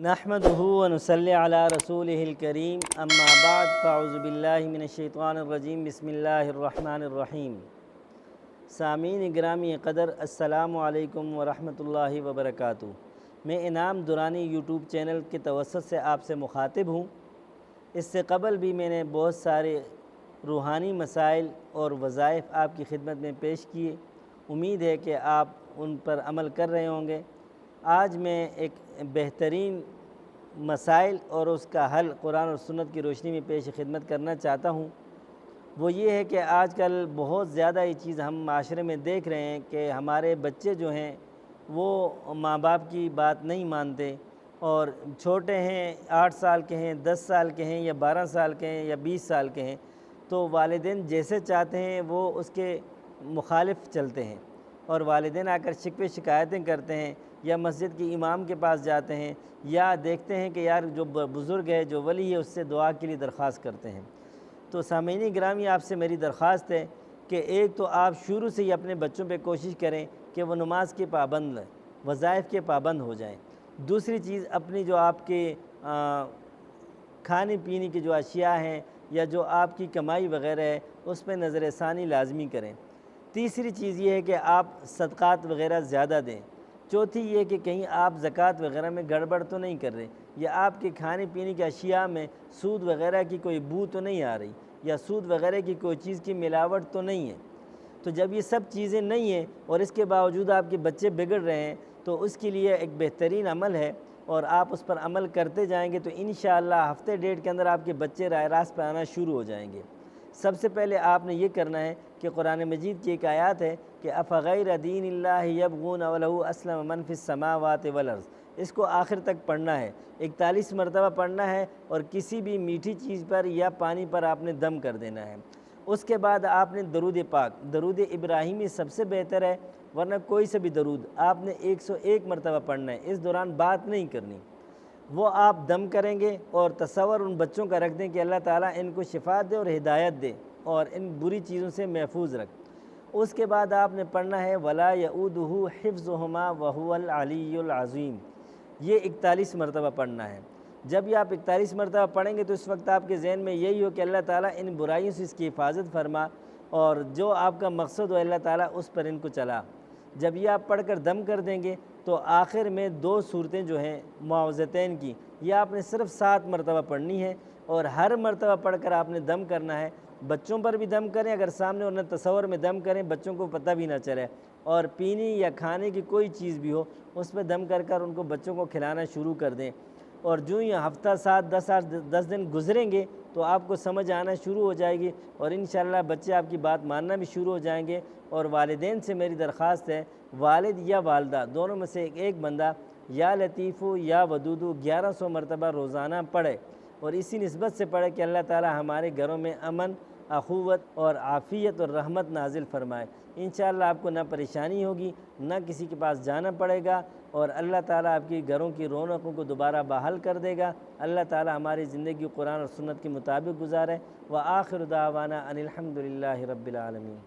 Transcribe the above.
نحمدہ و نصلی علی رسولہ الکریم اما بعد فاعوذ باللہ من الشیطان الرجیم بسم اللہ الرحمن الرحیم۔ سامعین گرامی قدر، السلام علیکم ورحمۃ اللہ وبرکاتہ۔ میں انعام درانی یوٹیوب چینل کے توسط سے آپ سے مخاطب ہوں۔ اس سے قبل بھی میں نے بہت سارے روحانی مسائل اور وظائف آپ کی خدمت میں پیش کیے، امید ہے کہ آپ ان پر عمل کر رہے ہوں گے۔ آج میں ایک بہترین مسائل اور اس کا حل قرآن اور سنت کی روشنی میں پیش خدمت کرنا چاہتا ہوں۔ وہ یہ ہے کہ آج کل بہت زیادہ یہ چیز ہم معاشرے میں دیکھ رہے ہیں کہ ہمارے بچے جو ہیں وہ ماں باپ کی بات نہیں مانتے، اور چھوٹے ہیں، 8 سال کے ہیں، 10 سال کے ہیں، یا 12 سال کے ہیں، یا 20 سال کے ہیں، تو والدین جیسے چاہتے ہیں وہ اس کے مخالف چلتے ہیں، اور والدین آ کر شکوے شکایتیں کرتے ہیں، یا مسجد کے امام کے پاس جاتے ہیں، یا دیکھتے ہیں کہ یار جو بزرگ ہے، جو ولی ہے، اس سے دعا کے لیے درخواست کرتے ہیں۔ تو سامعین گرامی، آپ سے میری درخواست ہے کہ ایک تو آپ شروع سے ہی اپنے بچوں پہ کوشش کریں کہ وہ نماز کے پابند، وظائف کے پابند ہو جائیں۔ دوسری چیز، اپنی جو آپ کے کھانے پینے کی جو اشیاء ہیں یا جو آپ کی کمائی وغیرہ ہے، اس پہ نظر ثانی لازمی کریں۔ تیسری چیز یہ ہے کہ آپ صدقات وغیرہ زیادہ دیں۔ چوتھی یہ کہ کہیں آپ زکوٰۃ وغیرہ میں گڑبڑ تو نہیں کر رہے، یا آپ کے کھانے پینے کی اشیاء میں سود وغیرہ کی کوئی بو تو نہیں آ رہی، یا سود وغیرہ کی کوئی چیز کی ملاوٹ تو نہیں ہے۔ تو جب یہ سب چیزیں نہیں ہیں اور اس کے باوجود آپ کے بچے بگڑ رہے ہیں، تو اس کے لیے ایک بہترین عمل ہے، اور آپ اس پر عمل کرتے جائیں گے تو انشاءاللہ ہفتے ڈیڑھ کے اندر آپ کے بچے راہ راست پہ آنا شروع ہو جائیں گے۔ سب سے پہلے آپ نے یہ کرنا ہے کہ قرآن مجید کی ایک آیات ہے کہ افغیر دین اللہ یبغون ولہ اسلم من فی السماوات والارض، اس کو آخر تک پڑھنا ہے، 41 مرتبہ پڑھنا ہے، اور کسی بھی میٹھی چیز پر یا پانی پر آپ نے دم کر دینا ہے۔ اس کے بعد آپ نے درود پاک، درود ابراہیمی سب سے بہتر ہے، ورنہ کوئی سے بھی درود آپ نے 101 مرتبہ پڑھنا ہے، اس دوران بات نہیں کرنی۔ وہ آپ دم کریں گے اور تصور ان بچوں کا رکھ دیں کہ اللہ تعالیٰ ان کو شفا دے اور ہدایت دے اور ان بری چیزوں سے محفوظ رکھ۔ اس کے بعد آپ نے پڑھنا ہے وَلَا يَؤُودُهُ حِفْظُهُمَا وَهُوَ الْعَلِيُّ الْعَظِيمُ، یہ 41 مرتبہ پڑھنا ہے۔ جب یہ آپ 41 مرتبہ پڑھیں گے تو اس وقت آپ کے ذہن میں یہی ہو کہ اللہ تعالیٰ ان برائیوں سے اس کی حفاظت فرما، اور جو آپ کا مقصد ہو اللہ تعالیٰ اس پر ان کو چلا۔ جب یہ آپ پڑھ کر دم کر دیں گے تو آخر میں 2 صورتیں جو ہیں معوذتین کی، یہ آپ نے صرف 7 مرتبہ پڑھنی ہے، اور ہر مرتبہ پڑھ کر آپ نے دم کرنا ہے۔ بچوں پر بھی دم کریں، اگر سامنے انہیں تصور میں دم کریں، بچوں کو پتہ بھی نہ چلے، اور پینی یا کھانے کی کوئی چیز بھی ہو اس پہ دم کر کر ان کو بچوں کو کھلانا شروع کر دیں۔ اور جو ہی ہفتہ 10 دن گزریں گے تو آپ کو سمجھ آنا شروع ہو جائے گی، اور انشاءاللہ بچے آپ کی بات ماننا بھی شروع ہو جائیں گے۔ اور والدین سے میری درخواست ہے، والد یا والدہ دونوں میں سے ایک بندہ یا لطیفو یا ودودو 1100 مرتبہ روزانہ پڑھے، اور اسی نسبت سے پڑھے کہ اللہ تعالی ہمارے گھروں میں امن، اخوت اور عافیت اور رحمت نازل فرمائے۔ انشاءاللہ آپ کو نہ پریشانی ہوگی، نہ کسی کے پاس جانا پڑے گا، اور اللہ تعالیٰ آپ کی گھروں کی رونقوں کو دوبارہ بحال کر دے گا۔ اللہ تعالیٰ ہماری زندگی قرآن اور سنت کے مطابق گزارے۔ وآخر دعوانا ان الحمد للہ رب العالمین۔